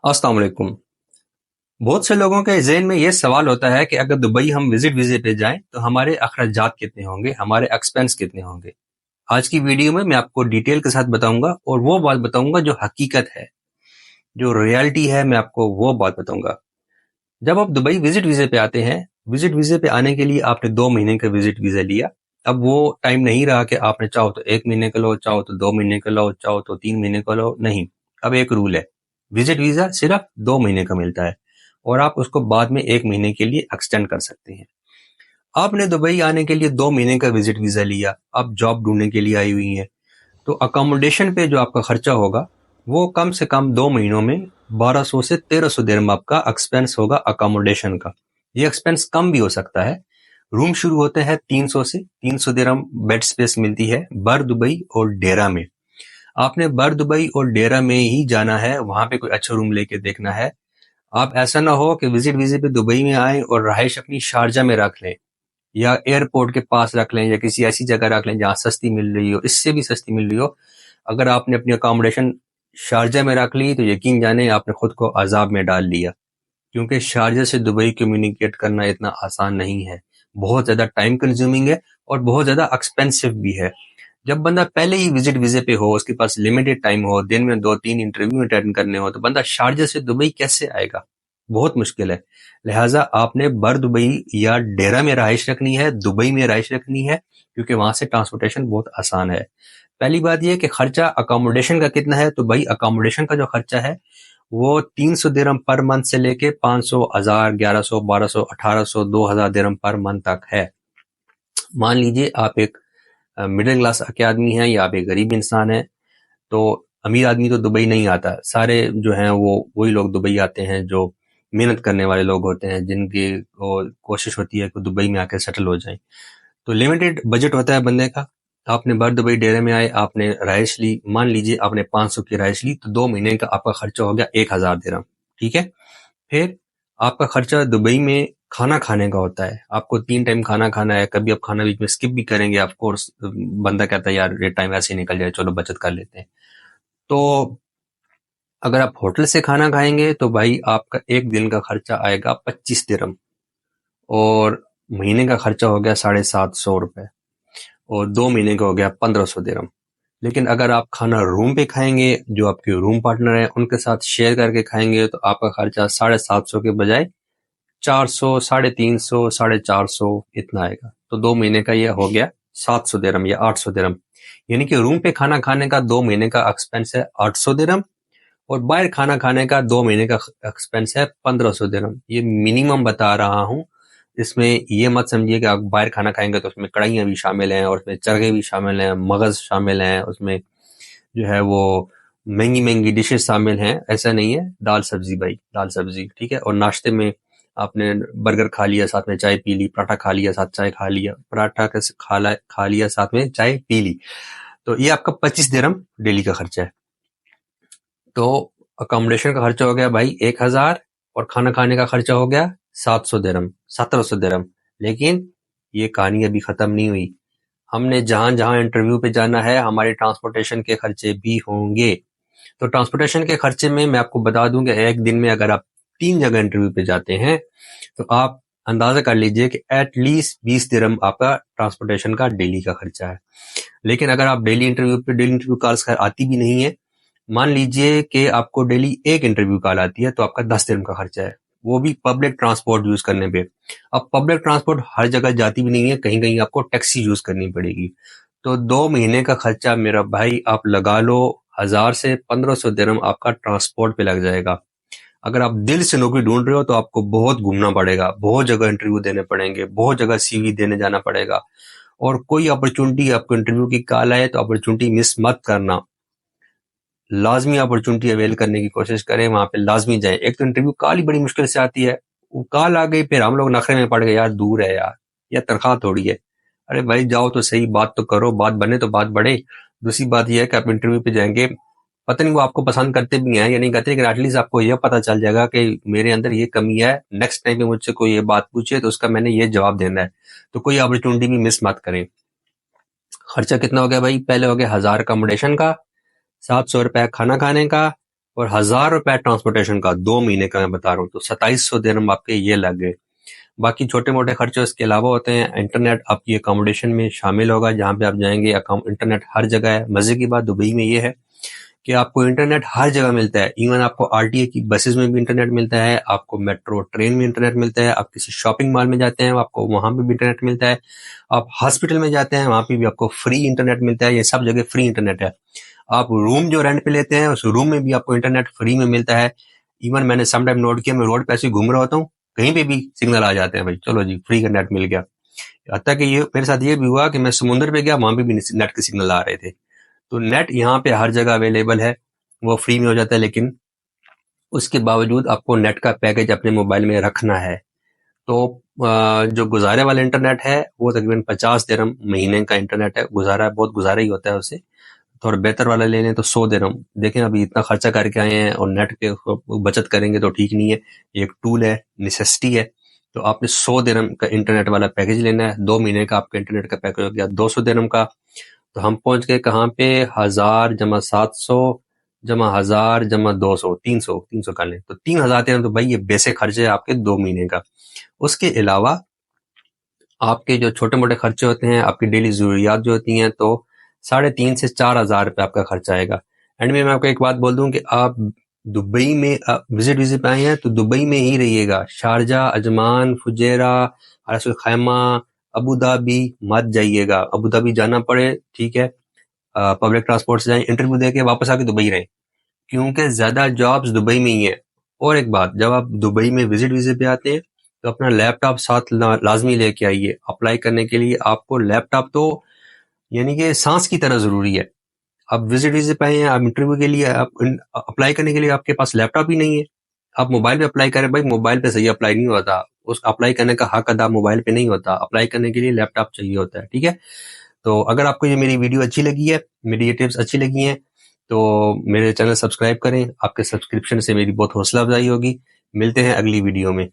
अस्सलाम वालेकुम। बहुत से लोगों के ज़हन में ये सवाल होता है कि अगर दुबई हम विजिट वीज़े पे जाएं तो हमारे अखराजात कितने होंगे, हमारे एक्सपेंस कितने होंगे। आज की वीडियो में मैं आपको डिटेल के साथ बताऊंगा और वो बात बताऊंगा जो हकीकत है, जो रियलिटी है, मैं आपको वो बात बताऊंगा। जब आप दुबई विजिट वीज़े पे आते हैं, विजिट वीज़े पे आने के लिए आपने 2 महीने का विजिट वीज़ा लिया। अब वो टाइम नहीं रहा कि आपने चाहो तो 1 महीने का लो, चाहो तो 2 महीने का लो, चाहो तो 3 महीने का लो। नहीं, अब एक रूल है, विजिट वीज़ा सिर्फ 2 महीने का मिलता है और आप उसको बाद में 1 महीने के लिए एक्सटेंड कर सकते हैं। आपने दुबई आने के लिए 2 महीने का विजिट वीज़ा लिया, आप जॉब ढूंढने के लिए आई हुई हैं, तो अकोमोडेशन पे जो आपका खर्चा होगा वो कम से कम 2 महीनों में 1200 से 1300 दिरहम आपका एक्सपेंस होगा अकोमोडेशन का। ये एक्सपेंस कम भी हो सकता है। रूम शुरू होते हैं 300 से, 300 दिरहम बेड स्पेस मिलती है बर दुबई और डेरा में। आपने बर दुबई और डेरा में ही जाना है, वहां पे कोई अच्छा रूम लेके देखना है। आप ऐसा ना हो कि विजिट वीजे पे दुबई में आए और रहाइश अपनी शारजा में रख लें या एयरपोर्ट के पास रख लें या किसी ऐसी जगह रख लें जहां सस्ती मिल रही हो, इससे भी सस्ती मिल रही हो। अगर आपने अपनी अकोमोडेशन शारजा में रख ली तो यकीन जाने आपने खुद को अजाब में डाल लिया, क्योंकि शारजा से दुबई कम्युनिकेट करना इतना आसान नहीं है। बहुत ज्यादा टाइम कंज्यूमिंग है और बहुत ज्यादा एक्सपेंसिव भी है। जब बंदा पहले ही विजिट वीजे पे हो, उसके पास लिमिटेड टाइम हो, दिन में 2-3 इंटरव्यू अटेंड करने हो, तो बंदा शारजा से दुबई कैसे आएगा? बहुत मुश्किल है। लिहाजा आपने बर दुबई या डेरा में रहाइश रखनी है, दुबई में रहाइश रखनी है, क्योंकि वहां से ट्रांसपोर्टेशन बहुत आसान है। पहली बात यह कि खर्चा अकोमोडेशन का कितना है, तो भाई अकोमोडेशन का जो खर्चा है वो 300 दिरहम पर मंथ से लेके 500, 1000, 1100, 1200, 1800, 2000 दिरहम पर मंथ तक है। मान लीजिए आप एक मिडिल क्लास के आदमी हैं या आप एक गरीब इंसान है, तो अमीर आदमी तो दुबई नहीं आता। सारे जो हैं वो वही लोग दुबई आते हैं जो मेहनत करने वाले लोग होते हैं, जिनकी कोशिश होती है कि दुबई में आकर सेटल हो जाएं। तो लिमिटेड बजट होता है बंदे का। आपने बर दुबई डेरे में आए, आपने राइश ली, मान लीजिए आपने 500 की राइश ली, तो 2 महीने का आपका खर्चा हो गया 1000 दिरहम। ठीक है। फिर आपका खर्चा दुबई में खाना खाने का होता है। आपको 3 टाइम खाना खाना है, कभी आप खाना बीच में स्किप भी करेंगे, ऑफ कोर्स बंदा कहता है यार ये टाइम ऐसे ही निकल जाए, चलो बचत कर लेते हैं। तो अगर आप होटल से खाना खाएंगे तो भाई आपका एक दिन का खर्चा आएगा 25 दिरहम और महीने का खर्चा हो गया 750 रुपए और 2 महीने का हो गया 1500 दिरहम। लेकिन अगर आप खाना रूम पे खाएंगे, जो आपके रूम पार्टनर है उनके साथ शेयर करके खाएंगे, तो आपका खर्चा 750 के बजाय 400, 350, 450 इतना आएगा। तो 2 महीने का ये हो गया 700 दिरहम या 800 दिरहम। यानी कि रूम पे खाना खाने का 2 महीने का एक्सपेंस है 800 दिरहम और बाहर खाना खाने का 2 महीने का एक्सपेंस है 1500 दिरहम। ये मिनिमम बता रहा हूँ। इसमें ये मत समझिए कि आप बाहर खाना खाएंगे तो उसमें कढ़ाइयाँ भी शामिल हैं और उसमें चरखे भी शामिल हैं, मगज शामिल हैं, उसमें जो है वो महंगी महंगी डिशेस शामिल हैं। ऐसा नहीं है। दाल सब्जी भाई, दाल सब्जी, ठीक है। और नाश्ते में आपने बर्गर खा लिया, साथ में चाय पी ली, पराठा खा लिया, साथ चाय खा लिया, पराठा खा लिया, साथ में चाय पी ली। तो ये आपका 25 दिरहम डेली का खर्चा है। तो अकोमोडेशन का खर्चा हो गया भाई 1000 और खाना खाने का खर्चा हो गया 700 दिरहम, 1700 दिरहम। लेकिन ये कहानी अभी खत्म नहीं हुई। हमने जहां जहां इंटरव्यू पे जाना है, हमारे ट्रांसपोर्टेशन के खर्चे भी होंगे। तो ट्रांसपोर्टेशन के खर्चे में मैं आपको बता दूं कि एक दिन में अगर आप 3 जगह इंटरव्यू पे जाते हैं तो आप अंदाजा कर लीजिए कि एटलीस्ट 20 दिरहम आपका ट्रांसपोर्टेशन का डेली का खर्चा है। लेकिन अगर आप डेली इंटरव्यू कॉल्स आती भी नहीं है, मान लीजिए कि आपको डेली एक इंटरव्यू कॉल आती है, तो आपका 10 दिरहम का खर्चा है, वो भी पब्लिक ट्रांसपोर्ट यूज करने पे। अब पब्लिक ट्रांसपोर्ट हर जगह जाती भी नहीं है, कहीं कहीं आपको टैक्सी यूज करनी पड़ेगी। तो 2 महीने का खर्चा मेरा भाई आप लगा लो 1000 से 1500 दिरहम आपका ट्रांसपोर्ट पे लग जाएगा। अगर आप दिल से नौकरी ढूंढ रहे हो तो आपको बहुत घूमना पड़ेगा, बहुत जगह इंटरव्यू देने पड़ेंगे, बहुत जगह सीवी देने जाना पड़ेगा। और कोई अपॉर्चुनिटी आपको इंटरव्यू की कॉल आए तो अपॉर्चुनिटी मिस मत करना। लाजमी अपॉर्चुनिटी अवेल करने की कोशिश करें, वहां पे लाजमी जाए। एक तो इंटरव्यू कॉल ही बड़ी मुश्किल से आती है, वो कॉल आ गई फिर हम लोग नखरे में पड़ गए, यार दूर है यार, या तनख्वाह थोड़ी है। अरे भाई जाओ तो सही, बात तो करो, बात बने तो बात बढ़े। दूसरी बात यह है कि आप इंटरव्यू पे जाएंगे, पता नहीं वो आपको पसंद करते भी हैं या नहीं करते, लेकिन एटलीस्ट आपको यह पता चल जाएगा कि मेरे अंदर ये कमी है, नेक्स्ट टाइम पे मुझसे कोई ये बात पूछे तो उसका मैंने ये जवाब देना है। तो कोई अपॉर्चुनिटी भी मिस मत करें। खर्चा कितना हो गया भाई? पहले हो गया 1000 अकोमोडेशन का, 700 रुपए खाना खाने का और 1000 रुपए ट्रांसपोर्टेशन का 2 महीने का मैं बता रहा हूँ, तो 2700 दिरहम आपके ये लग गए। बाकी छोटे मोटे खर्चे इसके अलावा होते हैं। इंटरनेट आपकी अकोमोडेशन में शामिल होगा, जहाँ पे आप जाएंगे इंटरनेट हर जगह है। मजे की बात दुबई में ये है कि आपको इंटरनेट हर जगह मिलता है। इवन आपको आरटीए की बसेस में भी इंटरनेट मिलता है, आपको मेट्रो ट्रेन में इंटरनेट मिलता है, आप किसी शॉपिंग मॉल में जाते हैं आपको वहां पे भी इंटरनेट मिलता है, आप हॉस्पिटल में जाते हैं वहां पे भी आपको फ्री इंटरनेट मिलता है। ये सब जगह फ्री इंटरनेट है। आप रूम जो रेंट पे लेते हैं उस रूम में भी आपको इंटरनेट फ्री में मिलता है। इवन मैंने सम टाइम नोट किया, मैं रोड पे ऐसे ही घूम रहा होता हूँ, कहीं पे भी सिग्नल आ जाते हैं, भाई चलो जी फ्री का नेट मिल गया। हत्ता कि ये मेरे साथ ये भी हुआ कि मैं समुद्र पे गया, वहां पे भी नेट के सिग्नल आ रहे थे। तो नेट यहाँ पे हर जगह अवेलेबल है, वो फ्री में हो जाता है, लेकिन उसके बावजूद आपको नेट का पैकेज अपने मोबाइल में रखना है। तो जो गुजारे वाला इंटरनेट है वो तकरीबन 50 दिरहम महीने का इंटरनेट है। गुजारा बहुत गुजारा ही होता है उससे। थोड़ा बेहतर वाला ले लें तो 100 दिरहम। देखें अभी इतना खर्चा करके आए हैं और नेट पे बचत करेंगे तो ठीक नहीं है। एक टूल है, नेसेसिटी है। तो आपने 100 दिरहम का इंटरनेट वाला पैकेज लेना है। 2 महीने का आपका इंटरनेट का पैकेज हो गया 200 दिरहम का। तो हम पहुंच गए कहाँ पे, 1000 जमा 700 जमा 1000 जमा 200, 300 कर लें तो 3000 दिरहम। तो भाई ये बेसिक खर्चे है आपके 2 महीने का। उसके अलावा आपके जो छोटे मोटे खर्चे होते हैं, आपकी डेली जरूरियात जो होती हैं, तो 3,500 से 4,000 रुपये आपका खर्चा आएगा। एंड में मैं आपको एक बात बोल दूं कि आप दुबई में विजिट पे आए हैं तो दुबई में ही रहिएगा। शारजा, अजमान, फुजेरा, अरसुल खैमा, अबू धाबी मत जाइएगा। अबू धाबी जाना पड़े ठीक है, पब्लिक ट्रांसपोर्ट से जाएं, इंटरव्यू देके वापस आके दुबई रहें, क्योंकि ज्यादा जॉब्स दुबई में ही है। और एक बात, जब आप दुबई में विजिट पे आते हैं तो अपना लैपटॉप साथ लाजमी लेके आइए। अप्लाई करने के लिए आपको लैपटॉप तो यानी कि सांस की तरह जरूरी है। आप विजिट पे आए हैं, आप इंटरव्यू के लिए, आप अप्लाई करने के लिए आपके पास लैपटॉप ही नहीं है, आप मोबाइल पे अप्लाई करें। भाई मोबाइल पे सही अप्लाई नहीं होता, उस अप्लाई करने का हक अदा मोबाइल पे नहीं होता। अप्लाई करने के लिए लैपटॉप चाहिए होता है, ठीक है। तो अगर आपको ये मेरी वीडियो अच्छी लगी है, मेरी ये टिप्स अच्छी लगी हैं, तो मेरे चैनल सब्सक्राइब करें। आपके सब्सक्रिप्शन से मेरी बहुत हौसला अफजाई होगी। मिलते हैं अगली वीडियो में।